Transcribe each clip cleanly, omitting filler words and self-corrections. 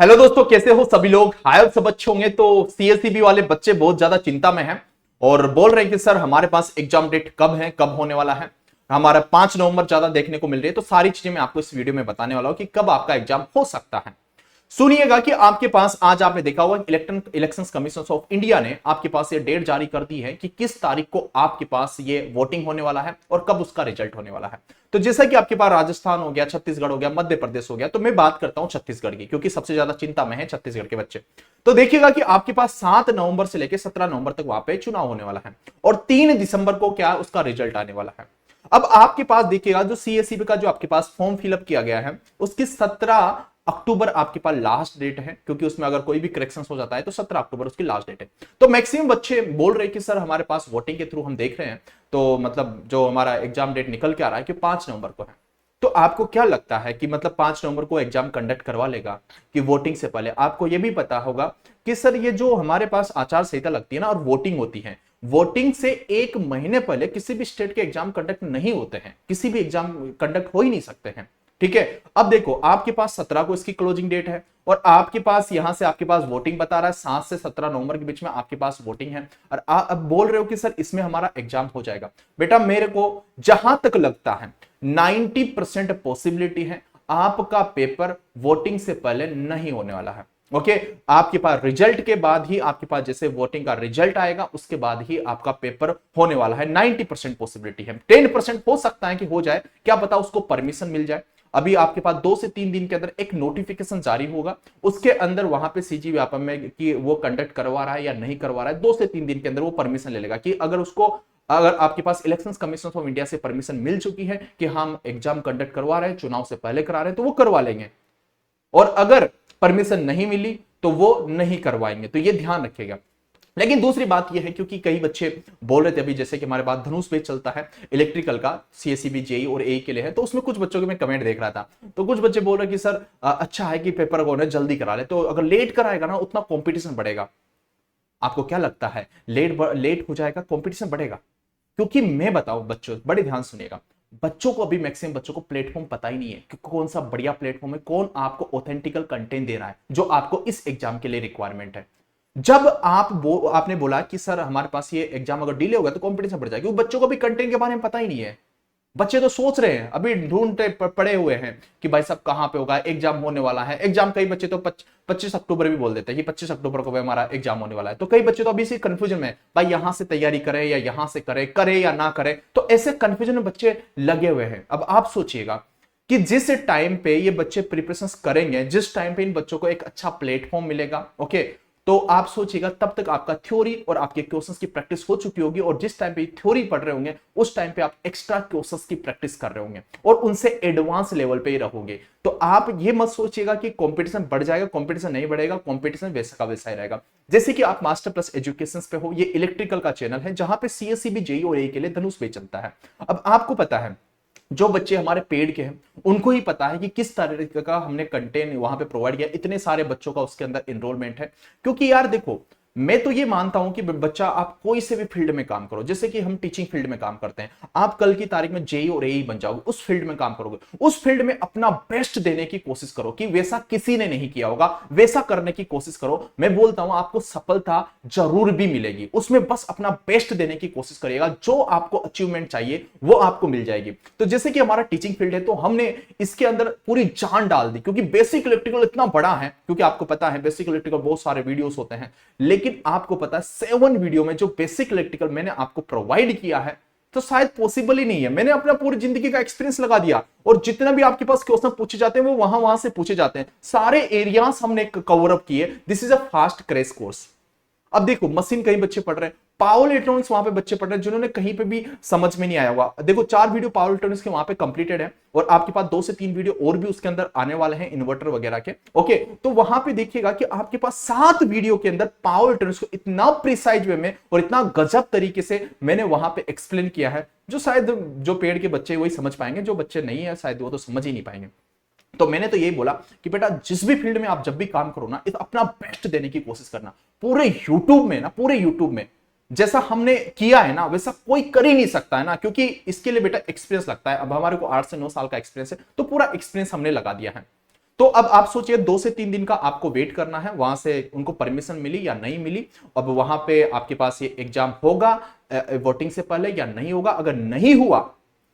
Hello दोस्तों, कैसे हो सभी लोग। हाय, सब अच्छे होंगे। तो सीएसईबी वाले बच्चे बहुत ज्यादा चिंता में हैं और बोल रहे हैं कि सर हमारे पास एग्जाम डेट कब है, कब होने वाला है। हमारा 5 नवंबर ज्यादा देखने को मिल रही है। तो सारी चीजें मैं आपको इस वीडियो में बताने वाला हूं कि कब आपका एग्जाम हो सकता है। सुनिएगा कि आपके पास आज आपने देखा होगा इलेक्शंस कमीशन ऑफ इंडिया ने आपके पास ये डेट जारी कर दी है कि किस तारीख को आपके पास ये वोटिंग होने वाला है और कब उसका रिजल्ट होने वाला है। तो जैसा कि आपके पास राजस्थान हो गया, छत्तीसगढ़ हो गया, मध्य प्रदेश हो गया, तो मैं बात करता हूं छत्तीसगढ़ की, क्योंकि सबसे ज्यादा चिंता में है छत्तीसगढ़ के बच्चे। तो देखिएगा कि आपके पास 7 नवंबर से लेकर 17 नवंबर तक वहां पे चुनाव होने वाला है और 3 दिसंबर को क्या उसका रिजल्ट आने वाला है। अब आपके पास देखिएगा जो सीएसईबी का जो आपके पास फॉर्म फिलअप किया गया है उसकी 17 अक्टूबर आपके पास लास्ट डेट है, क्योंकि उसमें अगर कोई भी करेक्शन हो जाता है तो 17 अक्टूबर उसकी लास्ट डेट है। तो मैक्सिमम बच्चे बोल रहे हैं कि सर हमारे पास वोटिंग के थ्रू हम देख रहे हैं, तो मतलब जो हमारा एग्जाम डेट निकल के आ रहा है कि 5 नवंबर को है। तो आपको क्या लगता है कि मतलब 5 नवंबर को एग्जाम कंडक्ट करवा लेगा कि वोटिंग से पहले? आपको यह भी पता होगा कि सर ये जो हमारे पास आचार संहिता लगती है ना और वोटिंग होती है, वोटिंग से 1 महीने पहले किसी भी स्टेट के एग्जाम कंडक्ट नहीं होते हैं, किसी भी एग्जाम कंडक्ट हो ही नहीं सकते हैं। ठीक है। अब देखो आपके पास 17 को इसकी क्लोजिंग डेट है और आपके पास यहां से आपके पास वोटिंग बता रहा है 7 से 17 नवंबर के बीच में आपके पास वोटिंग है। और अब बोल रहे हो कि सर इसमें हमारा एग्जाम हो जाएगा। बेटा मेरे को जहां तक लगता है 90% पॉसिबिलिटी है आपका पेपर वोटिंग से पहले नहीं होने वाला है। ओके। आपके पास रिजल्ट के बाद ही, आपके पास जैसे वोटिंग का रिजल्ट आएगा उसके बाद ही आपका पेपर होने वाला है। 90% पॉसिबिलिटी है। 10% हो सकता है कि हो जाए, क्या पता उसको परमिशन मिल जाए। अभी आपके पास 2 से 3 दिन के अंदर एक नोटिफिकेशन जारी होगा, उसके अंदर वहां पे सीजी व्यापम में कि वो कंडक्ट करवा रहा है या नहीं करवा रहा है, 2 से 3 दिन के अंदर वो परमिशन ले लेगा कि अगर आपके पास इलेक्शन कमीशन ऑफ इंडिया से परमिशन मिल चुकी है कि हम एग्जाम कंडक्ट करवा रहे हैं, चुनाव से पहले करा रहे हैं, तो वो करवा लेंगे। और अगर परमिशन नहीं मिली तो वो नहीं करवाएंगे। तो ये ध्यान रखिएगा। लेकिन दूसरी बात यह है, क्योंकि कई बच्चे बोल रहे थे अभी, जैसे कि हमारे पास धनुष पेज चलता है इलेक्ट्रिकल का, सीएसईबी जेई और एई के लिए है, तो उसमें कुछ बच्चों के मैं कमेंट देख रहा था। तो कुछ बच्चे बोल रहे कि सर अच्छा है कि पेपर को जल्दी करा ले, तो अगर लेट कराएगा ना उतना कॉम्पिटिशन बढ़ेगा। आपको क्या लगता है लेट लेट हो जाएगा कॉम्पिटिशन बढ़ेगा? क्योंकि मैं बताऊं बच्चों, बड़े ध्यान सुनिएगा, बच्चों को अभी मैक्सिमम बच्चों को प्लेटफॉर्म पता ही नहीं है कि कौन सा बढ़िया प्लेटफॉर्म है, कौन आपको ऑथेंटिकल कंटेंट दे रहा है जो आपको इस एग्जाम के लिए रिक्वायरमेंट है। जब आपने बोला कि सर हमारे पास ये एग्जाम अगर डिले होगा तो कॉम्पिटिशन बढ़ जाएगा, क्योंकि बच्चों को भी कंटेंट के बारे में पता ही नहीं है। बच्चे तो सोच रहे हैं, अभी ढूंढते पड़े हुए हैं कि भाई सब कहां पे होगा, एग्जाम होने वाला है। एग्जाम कई बच्चे तो 25 अक्टूबर भी बोल देते हैं कि 25 अक्टूबर को हमारा एग्जाम होने वाला है। तो कई बच्चे तो अभी इसी कंफ्यूजन में, भाई यहां से तैयारी करें या यहां से करे या ना करे, तो ऐसे कंफ्यूजन में बच्चे लगे हुए हैं। अब आप सोचिएगा कि जिस टाइम पे ये बच्चे प्रिपरेशन करेंगे, जिस टाइम पे इन बच्चों को एक अच्छा प्लेटफॉर्म मिलेगा, ओके, तो आप सोचिएगा तब तक आपका थ्योरी और आपके क्वेश्चंस की प्रैक्टिस हो चुकी होगी, और जिस टाइम पे थ्योरी पढ़ रहे होंगे उस टाइम पे आप एक्स्ट्रा क्वेश्चंस की प्रैक्टिस कर रहे होंगे और उनसे एडवांस लेवल पे ही रहोगे। तो आप ये मत सोचिएगा कि कंपटीशन बढ़ जाएगा, कंपटीशन नहीं बढ़ेगा, कंपटीशन वैसा का वैसा ही रहेगा। जैसे कि आप मास्टर प्लस एजुकेशन पे हो, ये इलेक्ट्रिकल का चैनल है जहां पे सीएसईबी जेई और एई के लिए धनुष पे चलता है। अब आपको पता है जो बच्चे हमारे पेड के हैं उनको ही पता है कि किस तरीके का हमने कंटेंट वहां पे प्रोवाइड किया, इतने सारे बच्चों का उसके अंदर एनरोलमेंट है। क्योंकि यार देखो, मैं तो ये मानता हूं कि बच्चा आप कोई से भी फील्ड में काम करो, जैसे कि हम टीचिंग फील्ड में काम करते हैं, आप कल की तारीख में जेई और एई बन जाओगे, उस फील्ड में काम करोगे, उस फील्ड में अपना बेस्ट देने की कोशिश करो कि वैसा किसी ने नहीं किया होगा, वैसा करने की कोशिश करो। मैं बोलता हूं आपको सफलता जरूर भी मिलेगी, उसमें बस अपना बेस्ट देने की कोशिश करिएगा, जो आपको अचीवमेंट चाहिए वो आपको मिल जाएगी। तो जैसे कि हमारा टीचिंग फील्ड है तो हमने इसके अंदर पूरी जान डाल दी, क्योंकि बेसिक इलेक्ट्रिकल इतना बड़ा है, क्योंकि आपको पता है बेसिक इलेक्ट्रिकल बहुत सारे वीडियोस होते हैं, लेकिन आपको पता है 7 वीडियो में जो बेसिक इलेक्ट्रिकल मैंने आपको प्रोवाइड किया है, तो शायद पॉसिबल ही नहीं है। मैंने अपना पूरी जिंदगी का एक्सपीरियंस लगा दिया और जितना भी आपके पास क्वेश्चन पूछे जाते हैं वो वहां वहां से पूछे जाते हैं, सारे एरियाज हमने कवर अप किए। This is a fast crash course. अब देखो मशीन कहीं बच्चे पढ़ रहे हैं, पावर इलेक्ट्रॉनिक्स वहां पे बच्चे पढ़ रहे हैं जिन्होंने कहीं पे भी समझ में नहीं आया होगा। देखो 4 वीडियो पावर इलेक्ट्रॉनिक्स के वहां पे कंप्लीटेड है और आपके पास 2 से 3 वीडियो और भी उसके अंदर आने वाले हैं इन्वर्टर वगैरह के। ओके, तो वहां पे देखिएगा कि आपके पास 7 वीडियो के अंदर पावर इलेक्ट्रॉनिक्स को इतना प्रिसाइज वे में और इतना गजब तरीके से मैंने वहां पे एक्सप्लेन किया है, जो शायद जो पेड़ के बच्चे वही समझ पाएंगे, जो बच्चे नहीं है शायद वो तो समझ ही नहीं पाएंगे। तो मैंने तो यही बोला कि बेटा जिस भी फील्ड में आप जब भी काम करो ना, अपना बेस्ट देने की कोशिश करना। पूरे यूट्यूब में जैसा हमने किया है ना वैसा कोई कर ही नहीं सकता है ना, क्योंकि इसके लिए बेटा एक्सपीरियंस लगता है। अब हमारे को 8 से 9 साल का एक्सपीरियंस है, तो पूरा एक्सपीरियंस हमने लगा दिया है। तो अब आप सोचिए 2 से 3 दिन का आपको वेट करना है, वहां से उनको परमिशन मिली या नहीं मिली, अब वहां पे आपके पास ये एग्जाम होगा वोटिंग से पहले या नहीं होगा। अगर नहीं हुआ,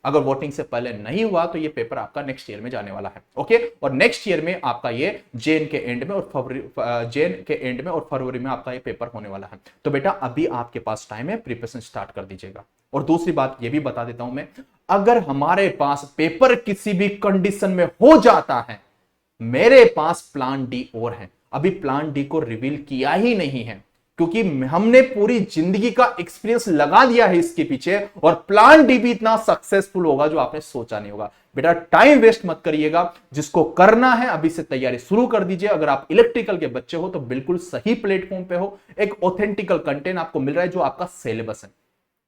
अगर वोटिंग से पहले नहीं हुआ तो ये पेपर आपका नेक्स्ट ईयर में जाने वाला है। ओके, और नेक्स्ट ईयर में आपका ये जैन के एंड में और फरवरी में आपका ये पेपर होने वाला है। तो बेटा अभी आपके पास टाइम है, प्रिपरेशन स्टार्ट कर दीजिएगा। और दूसरी बात ये भी बता देता हूं मैं, अगर हमारे पास पेपर किसी भी कंडीशन में हो जाता है, मेरे पास प्लान डी और है। अभी प्लान डी को रिवील किया ही नहीं है, क्योंकि हमने पूरी जिंदगी का एक्सपीरियंस लगा दिया है इसके पीछे, और प्लान डी भी इतना सक्सेसफुल होगा जो आपने सोचा नहीं होगा। बेटा टाइम वेस्ट मत करिएगा, जिसको करना है अभी से तैयारी शुरू कर दीजिए। अगर आप इलेक्ट्रिकल के बच्चे हो तो बिल्कुल सही प्लेटफॉर्म पे हो, एक ऑथेंटिकल कंटेंट आपको मिल रहा है जो आपका सिलेबस है।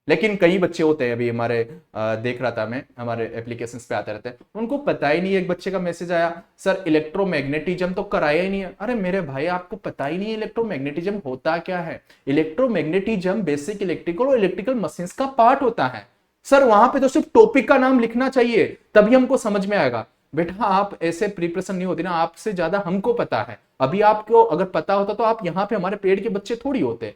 लेकिन कई बच्चे होते हैं, अभी हमारे देख रहा था मैं, हमारे एप्लीकेशंस पे आते रहते हैं, उनको पता ही नहीं है। एक बच्चे का मैसेज आया, सर इलेक्ट्रोमैग्नेटिज्म तो कराया ही नहीं है। अरे मेरे भाई, आपको पता ही नहीं है इलेक्ट्रोमैग्नेटिज्म होता क्या है। इलेक्ट्रोमैग्नेटिज्म बेसिक इलेक्ट्रिकल और इलेक्ट्रिकल मशीन्स का पार्ट होता है। सर वहां पे तो सिर्फ टॉपिक का नाम लिखना चाहिए, तभी हमको समझ में आएगा। बेटा आप ऐसे प्रिपरेशन नहीं होती ना, आपसे ज्यादा हमको पता है। अभी आपको अगर पता होता तो आप यहाँ पे हमारे पेड़ के बच्चे थोड़ी होते।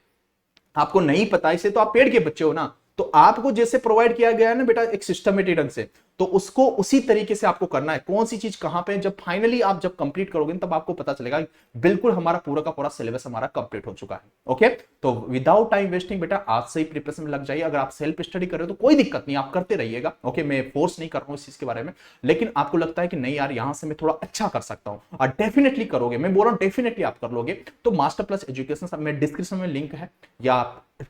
आपको नहीं पता, इसे तो आप पेड़ के बच्चे हो ना। तो आपको जैसे प्रोवाइड किया गया है ना बेटा एक सिस्टमेटिक ढंग से, तो उसको उसी तरीके से आपको करना है। कौन सी चीज कहां पे, जब फाइनली आप जब कंप्लीट करोगे तब आपको पता चलेगा बिल्कुल हमारा पूरा का पूरा सिलेबस हमारा कंप्लीट हो चुका है। ओके, तो विदाउट टाइम वेस्टिंग बेटा आज से ही प्रिपरेशन में लग जाइए। अगर आप सेल्फ स्टडी कर रहे हो तो कोई दिक्कत नहीं, आप करते रहिएगा। ओके, मैं फोर्स नहीं कर रहा हूं इस चीज के बारे में, लेकिन आपको लगता है कि नहीं यार यहां से मैं थोड़ा अच्छा कर सकता हूं, और डेफिनेटली करोगे। मैं बोल रहा हूं डेफिनेटली आप कर लोगे। तो मास्टर प्लस एजुकेशन में डिस्क्रिप्शन में लिंक है या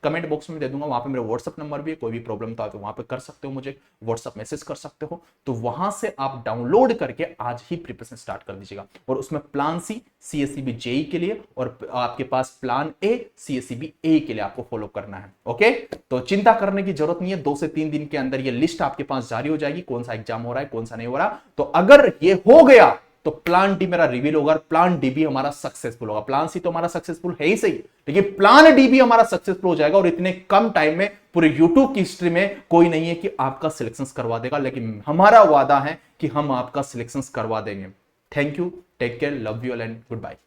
कमेंट बॉक्स में दे दूंगा, वहां पे मेरा व्हाट्सएप नंबर भी है। कोई भी प्रॉब्लम तो आप वहां पे कर सकते हो, मुझे व्हाट्सएप मैसेज कर सकते हो। तो वहां से आप डाउनलोड करके आज ही प्रिपरेशन स्टार्ट कर दीजिएगा। और उसमें प्लान सी सीएससीबी जेई के लिए और आपके पास प्लान ए सीएससीबी ए के लिए आपको फॉलो करना है। ओके, तो चिंता करने की जरूरत नहीं है। 2 से 3 दिन के अंदर ये लिस्ट आपके पास जारी हो जाएगी, कौन सा एग्जाम हो रहा है कौन सा नहीं हो रहा। तो अगर ये हो गया तो प्लान डी मेरा रिवील होगा, प्लान डी भी हमारा सक्सेसफुल होगा। प्लान सी तो हमारा सक्सेसफुल है ही सही, लेकिन प्लान डी भी हमारा सक्सेसफुल हो जाएगा। और इतने कम टाइम में पूरे यूट्यूब की हिस्ट्री में कोई नहीं है कि आपका सिलेक्शन करवा देगा, लेकिन हमारा वादा है कि हम आपका सिलेक्शन करवा देंगे। Thank you, take care, love you all and good bye.